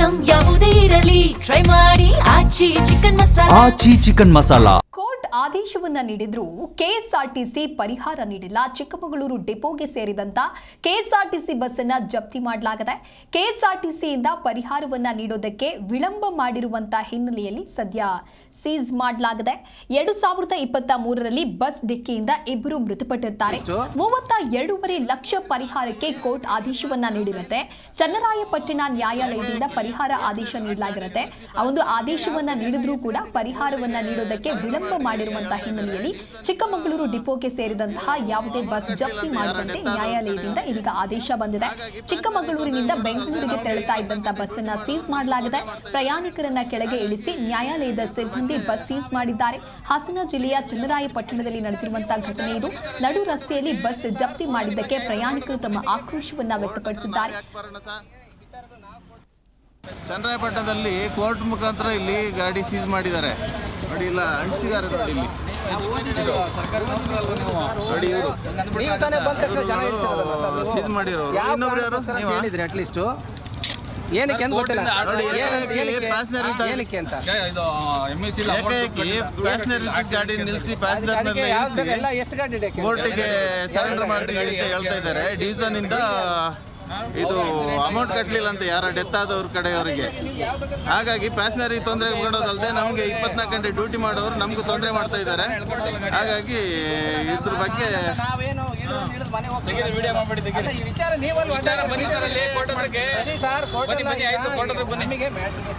Item ಯಾವುದೇ ಇರಲಿ try ಮಾಡಿ ಆಚಿ ಚಿಕನ್ ಮಸಾಲಾ. ಕೋರ್ಟ್ ಆದೇಶವನ್ನ ನೀಡಿದ್ರು ಕೆಎಸ್ಆರ್ಟಿಸಿ ಪರಿಹಾರ ನೀಡಿಲ್ಲ. ಚಿಕ್ಕಮಗಳೂರು ಡಿಪೋಗೆ ಸೇರಿದಂತ ಕೆಎಸ್ಆರ್ಟಿಸಿ ಬಸ್ ಅನ್ನ ಜಪ್ತಿ ಮಾಡಲಾಗಿದೆ. ಕೆಎಸ್ಆರ್ಟಿಸಿಯಿಂದ ಪರಿಹಾರವನ್ನ ನೀಡೋದಕ್ಕೆ ವಿಳಂಬ ಮಾಡಿರುವಂತಹ ಹಿನ್ನೆಲೆಯಲ್ಲಿ ಸದ್ಯ ಸೀಸ್ ಮಾಡಲಾಗಿದೆ. 2023ರಲ್ಲಿ ಬಸ್ ಡಿಕ್ಕಿಯಿಂದ ಇಬ್ಬರು ಮೃತಪಟ್ಟಿದ್ದಾರೆ. 32.5 ಲಕ್ಷ ಪರಿಹಾರಕ್ಕೆ ಕೋರ್ಟ್ ಆದೇಶವನ್ನ ನೀಡಿರುತ್ತೆ. ಚನ್ನರಾಯಪಟ್ಟಣ ನ್ಯಾಯಾಲಯದಿಂದ ಪರಿಹಾರ ಆದೇಶ ನೀಡಲಾಗಿರುತ್ತೆ. ಆ ಒಂದು ಆದೇಶವನ್ನ ನೀಡಿದ್ರೂ ಕೂಡ ಪರಿಹಾರವನ್ನ ನೀಡೋದಕ್ಕೆ ವಿಳಂಬ ಮಾಡಿರುವಂತಹ ಹಿನ್ನೆಲೆಯಲ್ಲಿ ಚಿಕ್ಕಮಗಳೂರು ಡಿಪೋಗೆ ಸೇರಿದಂತಹ ಯಾವುದೇ ಬಸ್ ಜಪ್ತಿ ಮಾಡುವಂತೆ ನ್ಯಾಯಾಲಯದಿಂದ ಇದೀಗ ಆದೇಶ ಬಂದಿದೆ. ಚಿಕ್ಕಮಗಳೂರಿನಿಂದ ಬೆಂಗಳೂರಿಗೆ ತೆರಳುತ್ತಾ ಇದ್ದಂತಹ ಬಸ್ ಅನ್ನ ಸೀಸ್ ಮಾಡಲಾಗಿದೆ. ಪ್ರಯಾಣಿಕರನ್ನ ಕೆಳಗೆ ಇಳಿಸಿ ನ್ಯಾಯಾಲಯದ ಸಿಬ್ಬಂದಿ ಬಸ್ ಸೀಸ್ ಮಾಡಿದ್ದಾರೆ. ಹಾಸನ ಜಿಲ್ಲೆಯ ಚನ್ನರಾಯಪಟ್ಟಣದಲ್ಲಿ ನಡೆದಿರುವಂತಹ ಘಟನೆ ಇದು. ನಡು ರಸ್ತೆಯಲ್ಲಿ ಬಸ್ ಜಪ್ತಿ ಮಾಡಿದ್ದಕ್ಕೆ ಪ್ರಯಾಣಿಕರು ತಮ್ಮ ಆಕ್ರೋಶವನ್ನ ವ್ಯಕ್ತಪಡಿಸಿದ್ದಾರೆ. ಚನ್ನರಾಯಪಟ್ಟಣದಲ್ಲಿ ಕೋರ್ಟ್ ಮುಖಾಂತರ ಇಲ್ಲಿ ಗಾಡಿ ಸೀಸ್ ಮಾಡಿದ್ದಾರೆ. ನೋಡಿ ಇಲ್ಲ ಅಂಟಿಸಿದ್ದಾರೆ. ನೋಡಿ ಇಲ್ಲಿ ನೋಡಿ ಇವರು ಸೀಸ್ ಮಾಡಿರೋರು. ಇನ್ನೊಬ್ರು ಯಾರು ನೀವು ಅಟ್ಲೀಸ್ಟ್ ಏನಕ್ಕೆ ಅಂತ ಗೊತ್ತಿಲ್ಲ. ಗಾಡಿ ನಿಲ್ಲಿಸಿ ಪ್ಯಾಸೆಂಜರ್ ಎಷ್ಟು ಗಾಡಿ ಕೋರ್ಟಿಗೆ ಸರೆಂಡರ್ ಮಾಡ್ತೀವಿ ಅಂತ ಹೇಳ್ತಾ ಇದ್ದಾರೆ. ಡಿವಿಷನ್ ಇಂದ ಇದು ಅಮೌಂಟ್ ಕಟ್ಟಲಿಲ್ಲ ಅಂತ ಯಾರ ಡೆತ್ ಆದವ್ರ ಕಡೆಯವರಿಗೆ. ಹಾಗಾಗಿ ಪ್ಯಾಸೆಂಜರಿಗೆ ತೊಂದರೆ ಕೊಡೋದಲ್ಲದೆ ನಮಗೆ 24 ಗಂಟೆ ಡ್ಯೂಟಿ ಮಾಡೋರು ನಮಗೂ ತೊಂದರೆ ಮಾಡ್ತಾ ಇದ್ದಾರೆ. ಹಾಗಾಗಿ ಇದ್ರ ಬಗ್ಗೆ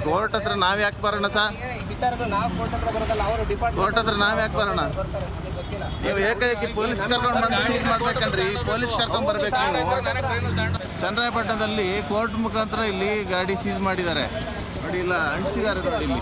ಕೋರ್ಟ್ ಹತ್ರ ನಾವ್ ಯಾಕೆ ಬರೋಣ ಸರ್? ಕೋರ್ಟ್ ಹತ್ರ ನಾವ್ ಯಾಕೆ ಬರೋಣ? ನೀವು ಏಕಾಏಕಿ ಪೊಲೀಸ್ ಕರ್ಕೊಂಡು ಬಂದು ಸೀಸ್ ಮಾಡ್ಬೇಕನ್ರಿ. ಪೊಲೀಸ್ ಕರ್ಕೊಂಡ್ ಬರ್ಬೇಕು ನೀವು. ಚನ್ನರಾಯಪಟ್ಟಣದಲ್ಲಿ ಕೋರ್ಟ್ ಮುಖಾಂತರ ಇಲ್ಲಿ ಗಾಡಿ ಸೀಸ್ ಮಾಡಿದ್ದಾರೆ. ನೋಡಿ ಇಲ್ಲ ಅಂಟಿಸಿದ್ದಾರೆ. ನೋಡಿ ಇಲ್ಲಿ